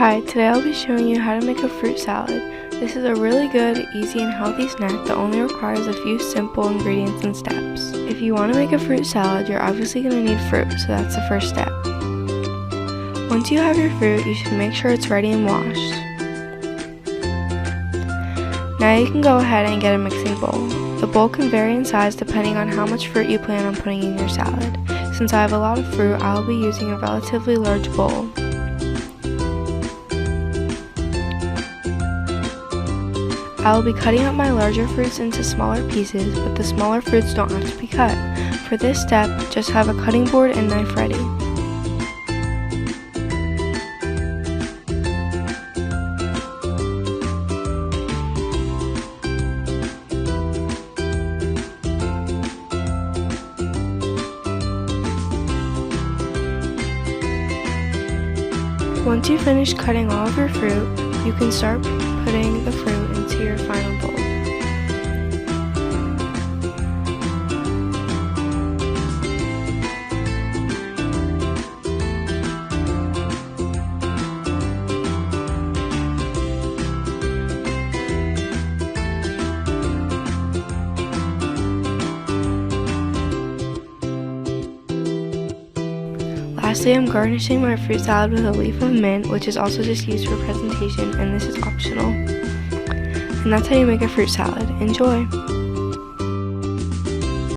Hi, today I'll be showing you how to make a fruit salad. This is a really good, easy, and healthy snack that only requires a few simple ingredients and steps. If you want to make a fruit salad, you're obviously going to need fruit, so that's the first step. Once you have your fruit, you should make sure it's ready and washed. Now you can go ahead and get a mixing bowl. The bowl can vary in size depending on how much fruit you plan on putting in your salad. Since I have a lot of fruit, I'll be using a relatively large bowl. I will be cutting up my larger fruits into smaller pieces, but the smaller fruits don't have to be cut. For this step, just have a cutting board and knife ready. Once you finish cutting all of your fruit, you can start putting the fruit into your final bowl. Lastly, I'm garnishing my fruit salad with a leaf of mint, which is also just used for presentation, and this is optional. And that's how you make a fruit salad. Enjoy!